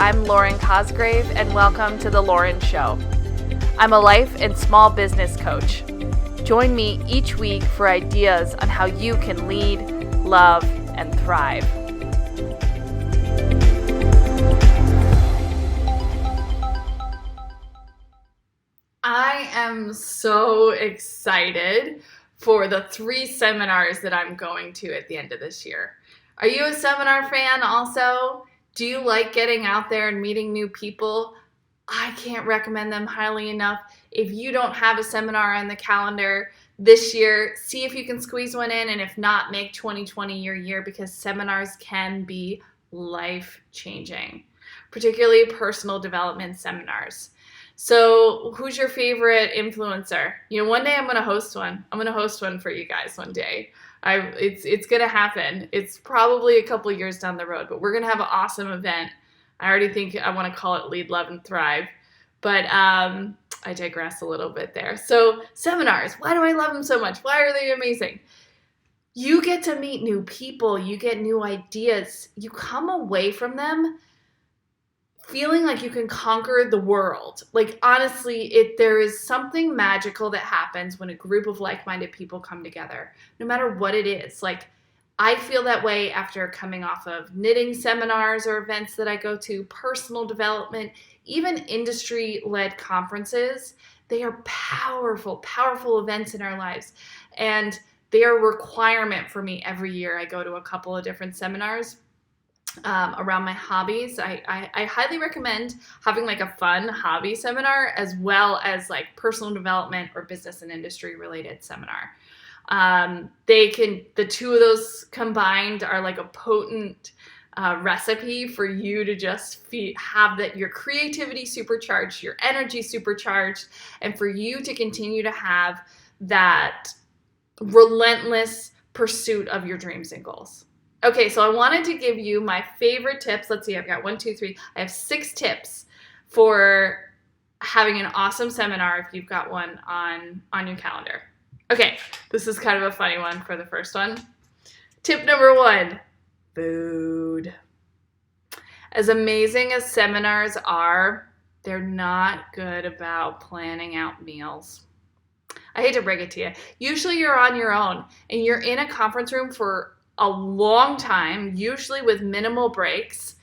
I'm Lauren Cosgrave, and welcome to The Lauren Show. I'm a life and small business coach. Join me each week for ideas on how you can lead, love, and thrive. I am so excited for the 3 seminars that I'm going to at the end of this year. Are you a seminar fan also? Do you like getting out there and meeting new people? I can't recommend them highly enough. If you don't have a seminar on the calendar this year, see if you can squeeze one in, and if not, make 2020 your year, because seminars can be life-changing, particularly personal development seminars. So who's your favorite influencer? One day I'm going to host one. I'm going to host one for you guys one day. It's going to happen. It's probably a couple years down the road, but we're going to have an awesome event. I already think I want to call it Lead, Love, and Thrive. But I digress a little bit there. So seminars, why do I love them so much? Why are they amazing? You get to meet new people. You get new ideas. You come away from them feeling like you can conquer the world. Like, honestly, there is something magical that happens when a group of like-minded people come together, no matter what it is. Like, I feel that way after coming off of knitting seminars or events that I go to, personal development, even industry-led conferences. They are powerful, powerful events in our lives. And they are a requirement for me every year. I go to a couple of different seminars around my hobbies. I highly recommend having like a fun hobby seminar as well as like personal development or business and industry related seminar. The two of those combined are like a potent recipe for you to just have your creativity supercharged, your energy supercharged, and for you to continue to have that relentless pursuit of your dreams and goals. Okay, so I wanted to give you my favorite tips. Let's see, I've got 1, 2, 3. I have 6 tips for having an awesome seminar if you've got one on your calendar. Okay, this is kind of a funny one for the first one. Tip number 1, food. As amazing as seminars are, they're not good about planning out meals. I hate to break it to you. Usually you're on your own and you're in a conference room for a long time, usually with minimal breaks.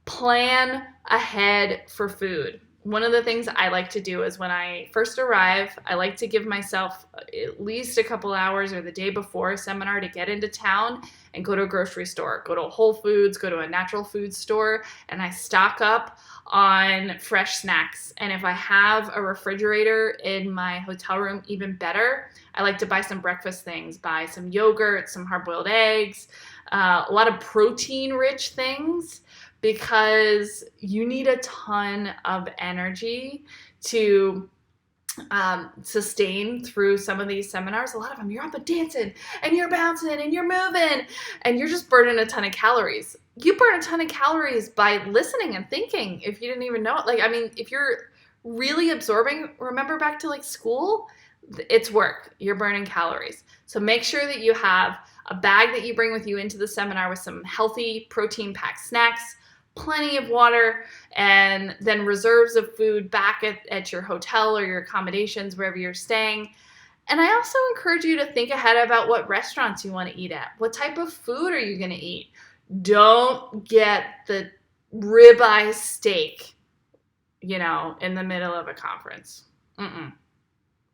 Plan ahead for food. One of the things I like to do is when I first arrive, I like to give myself at least a couple hours or the day before a seminar to get into town and go to a grocery store, go to a Whole Foods, go to a natural food store, and I stock up on fresh snacks. And if I have a refrigerator in my hotel room, even better. I like to buy some breakfast things, buy some yogurt, some hard-boiled eggs, a lot of protein-rich things, because you need a ton of energy to sustain through some of these seminars. A lot of them, you're up and dancing, and you're bouncing, and you're moving, and you're just burning a ton of calories. You burn a ton of calories by listening and thinking, if you didn't even know it. If you're really absorbing, remember back to school, it's work. You're burning calories. So make sure that you have a bag that you bring with you into the seminar with some healthy protein-packed snacks, plenty of water, and then reserves of food back at your hotel or your accommodations, wherever you're staying. And I also encourage you to think ahead about what restaurants you want to eat at. What type of food are you going to eat? Don't get the ribeye steak, in the middle of a conference.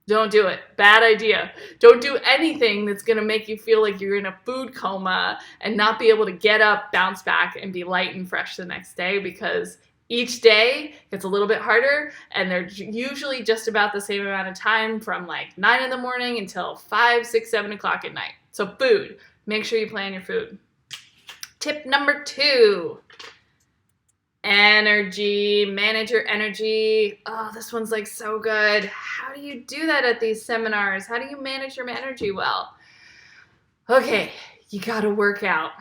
Don't do it. Bad idea. Don't do anything that's going to make you feel like you're in a food coma and not be able to get up, bounce back, and be light and fresh the next day, because each day gets a little bit harder, and they're usually just about the same amount of time from 9 in the morning until 5, 6, 7 o'clock at night. So food. Make sure you plan your food. Tip number 2. Energy. Manage your energy. Oh, this one's so good. How do you do that at these seminars? How do you manage your energy well? Okay, you gotta work out.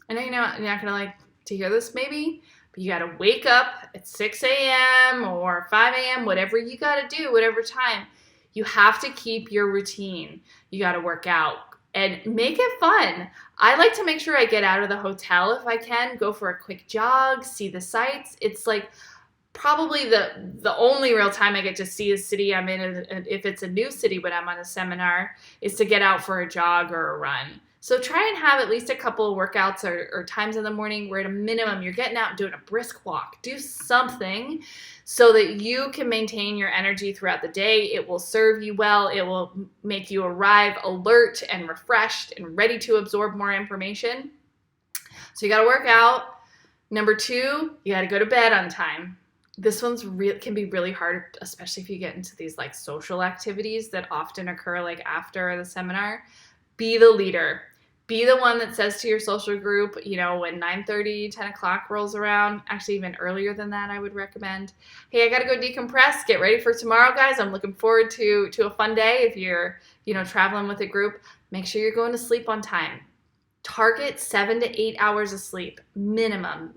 I know you're not gonna to hear this maybe, but you gotta wake up at 6 a.m. or 5 a.m., whatever you gotta do, whatever time. You have to keep your routine. You gotta work out and make it fun. I like to make sure I get out of the hotel if I can, go for a quick jog, see the sights. It's like probably the only real time I get to see a city I'm in, if it's a new city when I'm on a seminar, is to get out for a jog or a run. So try and have at least a couple of workouts or times in the morning where at a minimum you're getting out and doing a brisk walk. Do something so that you can maintain your energy throughout the day. It will serve you well. It will make you arrive alert and refreshed and ready to absorb more information. So you got to work out. Number 2, you got to go to bed on time. This one's can be really hard, especially if you get into these like social activities that often occur like after the seminar. Be the leader. Be the one that says to your social group, you know, when 9:30, 10 o'clock rolls around, actually even earlier than that, I would recommend, hey, I got to go decompress, get ready for tomorrow, guys. I'm looking forward to a fun day. If you're, you know, traveling with a group, make sure you're going to sleep on time. Target 7 to 8 hours of sleep, minimum.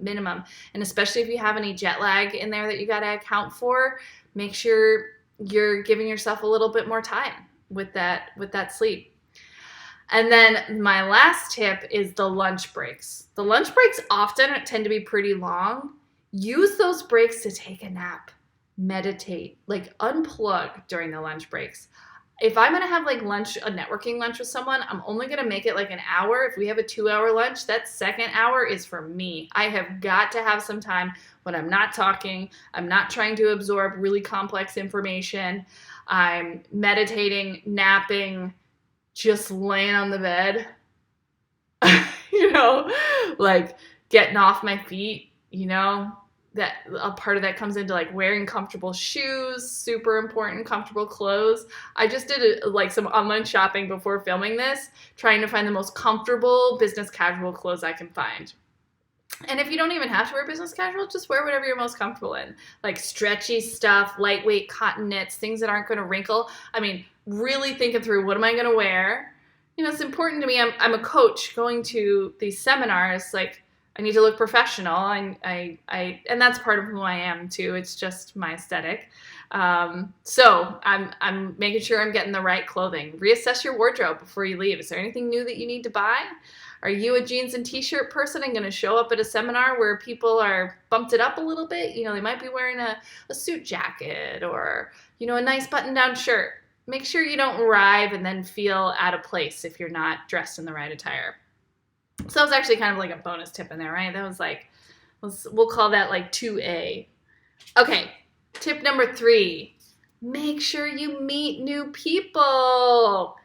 And especially if you have any jet lag in there that you got to account for, make sure you're giving yourself a little bit more time with that sleep. And then my last tip is the lunch breaks. The lunch breaks often tend to be pretty long. Use those breaks to take a nap, meditate, like unplug during the lunch breaks. If I'm going to have like lunch, a networking lunch with someone, I'm only going to make it like an hour. If we have a 2-hour lunch, that second hour is for me. I have got to have some time when I'm not talking. I'm not trying to absorb really complex information. I'm meditating, napping, just laying on the bed, you know, like getting off my feet, you know, that a part of that comes into like wearing comfortable shoes, super important, comfortable clothes. I just did like some online shopping before filming this, trying to find the most comfortable business casual clothes I can find. And if you don't even have to wear business casual, just wear whatever you're most comfortable in. Like stretchy stuff, lightweight cotton knits, things that aren't going to wrinkle. I mean, really thinking through, what am I going to wear? You know, it's important to me. I'm a coach going to these seminars. Like, I need to look professional, and and that's part of who I am too. It's just my aesthetic. So I'm making sure I'm getting the right clothing. Reassess your wardrobe before you leave. Is there anything new that you need to buy? Are you a jeans and t-shirt person and going to show up at a seminar where people are bumped it up a little bit? You know, they might be wearing a suit jacket or, you know, a nice button-down shirt. Make sure you don't arrive and then feel out of place if you're not dressed in the right attire. So that was actually kind of like a bonus tip in there, right? That was like, we'll call that like 2A. Okay, tip number 3, make sure you meet new people.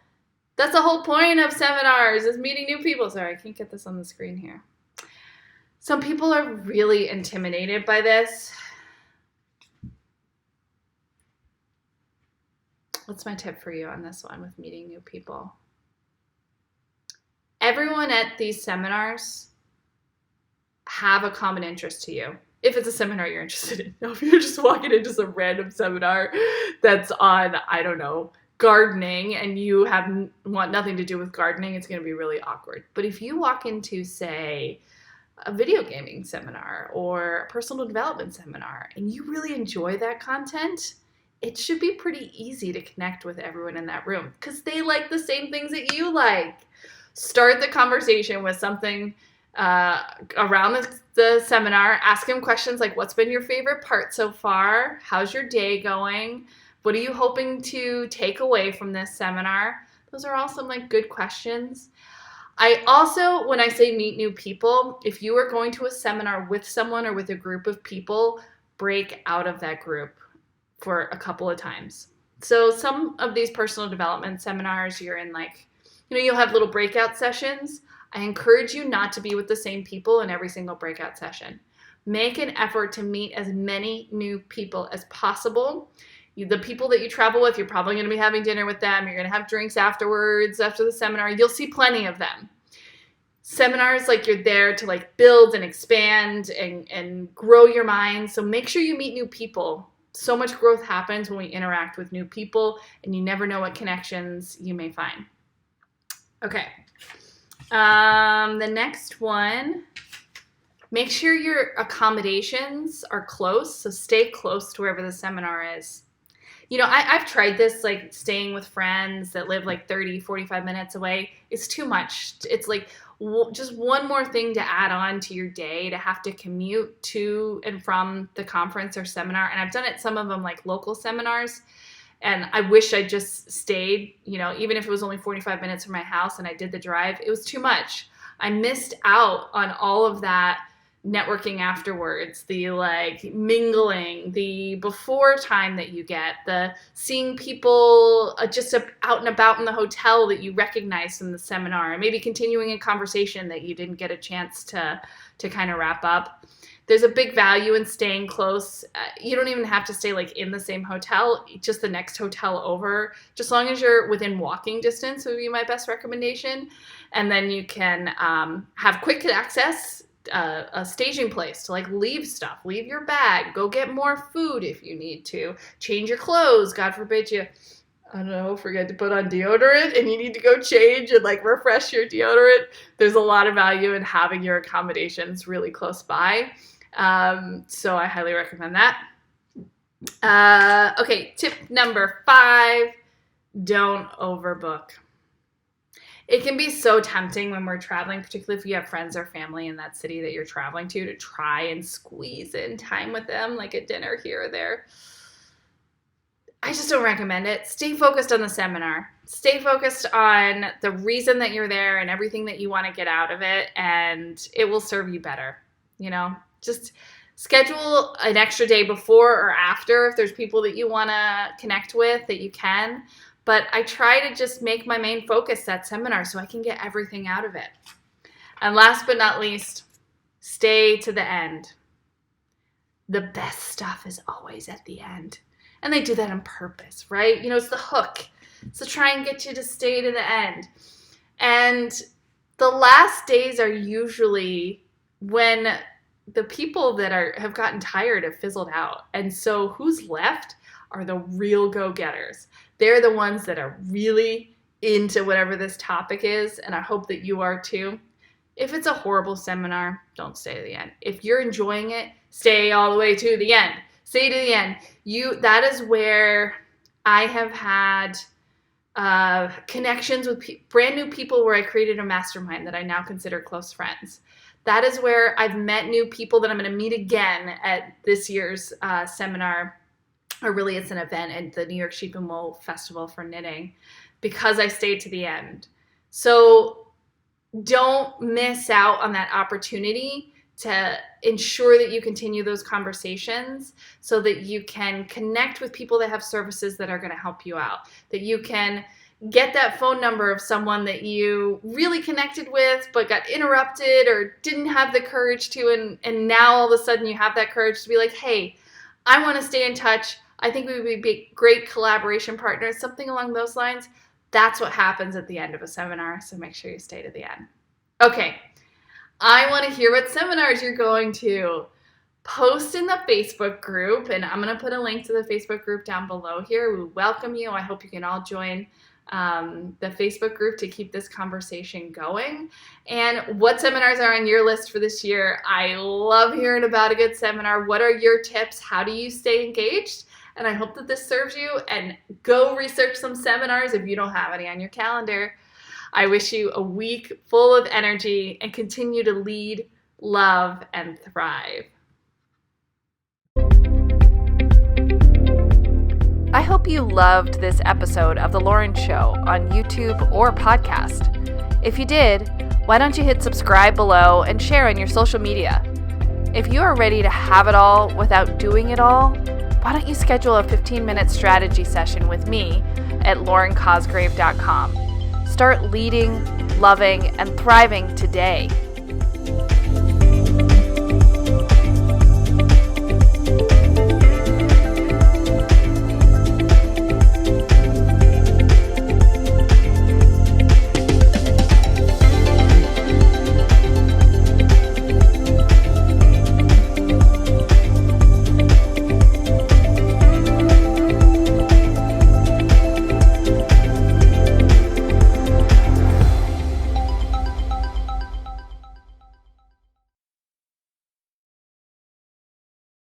That's the whole point of seminars, is meeting new people. Sorry, I can't get this on the screen here. Some people are really intimidated by this. What's my tip for you on this one with meeting new people? Everyone at these seminars have a common interest to you. If it's a seminar you're interested in. Now, if you're just walking into some random seminar that's on, I don't know, gardening, and you want nothing to do with gardening, it's going to be really awkward. But if you walk into, say, a video gaming seminar or a personal development seminar, and you really enjoy that content, it should be pretty easy to connect with everyone in that room because they like the same things that you like. Start the conversation with something around the seminar. Ask them questions like, what's been your favorite part so far? How's your day going? What are you hoping to take away from this seminar? Those are all some like good questions. I also, when I say meet new people, if you are going to a seminar with someone or with a group of people, break out of that group for a couple of times. So some of these personal development seminars, you're in like, you know, you'll have little breakout sessions. I encourage you not to be with the same people in every single breakout session. Make an effort to meet as many new people as possible. The people that you travel with, you're probably going to be having dinner with them. You're going to have drinks afterwards, after the seminar. You'll see plenty of them. Seminars, like, you're there to like build and expand and grow your mind. So make sure you meet new people. So much growth happens when we interact with new people, and you never know what connections you may find. Okay. The next one, make sure your accommodations are close. So stay close to wherever the seminar is. I've tried this, like staying with friends that live like 30, 45 minutes away. It's too much. It's like just one more thing to add on to your day to have to commute to and from the conference or seminar. And I've done it, some of them like local seminars. And I wish I just stayed, even if it was only 45 minutes from my house and I did the drive, it was too much. I missed out on all of that networking afterwards, the like mingling, the before time that you get, the seeing people just out and about in the hotel that you recognize from the seminar, and maybe continuing a conversation that you didn't get a chance to kind of wrap up. There's a big value in staying close. You don't even have to stay like in the same hotel, just the next hotel over. Just as long as you're within walking distance would be my best recommendation. And then you can have quick access, a staging place to like leave stuff, leave your bag, go get more food if you need to, change your clothes. God forbid you, I don't know, forget to put on deodorant and you need to go change and like refresh your deodorant. There's a lot of value in having your accommodations really close by. So I highly recommend that. Okay, tip number 5, don't overbook. It can be so tempting when we're traveling, particularly if you have friends or family in that city that you're traveling to try and squeeze in time with them, like a dinner here or there. I just don't recommend it. Stay focused on the seminar. Stay focused on the reason that you're there and everything that you want to get out of it, and it will serve you better. Just schedule an extra day before or after if there's people that you want to connect with that you can. But I try to just make my main focus that seminar so I can get everything out of it. And last but not least, stay to the end. The best stuff is always at the end. And they do that on purpose, right? It's the hook. So try and get you to stay to the end. And the last days are usually when the people that have gotten tired have fizzled out. And so who's left are the real go-getters. They're the ones that are really into whatever this topic is, and I hope that you are too. If it's a horrible seminar, don't stay to the end. If you're enjoying it, stay all the way to the end. Stay to the end. That is where I have had connections with brand new people where I created a mastermind that I now consider close friends. That is where I've met new people that I'm going to meet again at this year's seminar. Or really it's an event at the New York Sheep and Wool Festival for knitting, because I stayed to the end. So don't miss out on that opportunity to ensure that you continue those conversations so that you can connect with people that have services that are going to help you out, that you can get that phone number of someone that you really connected with but got interrupted or didn't have the courage to, and now all of a sudden you have that courage to be like, hey, I want to stay in touch. I think we would be great collaboration partners, something along those lines. That's what happens at the end of a seminar, so make sure you stay to the end. Okay, I want to hear what seminars you're going to. Post in the Facebook group, and I'm going to put a link to the Facebook group down below here. We welcome you. I hope you can all join the Facebook group to keep this conversation going. And what seminars are on your list for this year? I love hearing about a good seminar. What are your tips? How do you stay engaged? And I hope that this serves you, and go research some seminars if you don't have any on your calendar. I wish you a week full of energy and continue to lead, love, and thrive. I hope you loved this episode of The Lauren Show on YouTube or podcast. If you did, why don't you hit subscribe below and share on your social media? If you are ready to have it all without doing it all, why don't you schedule a 15-minute strategy session with me at laurencosgrave.com. Start leading, loving, and thriving today.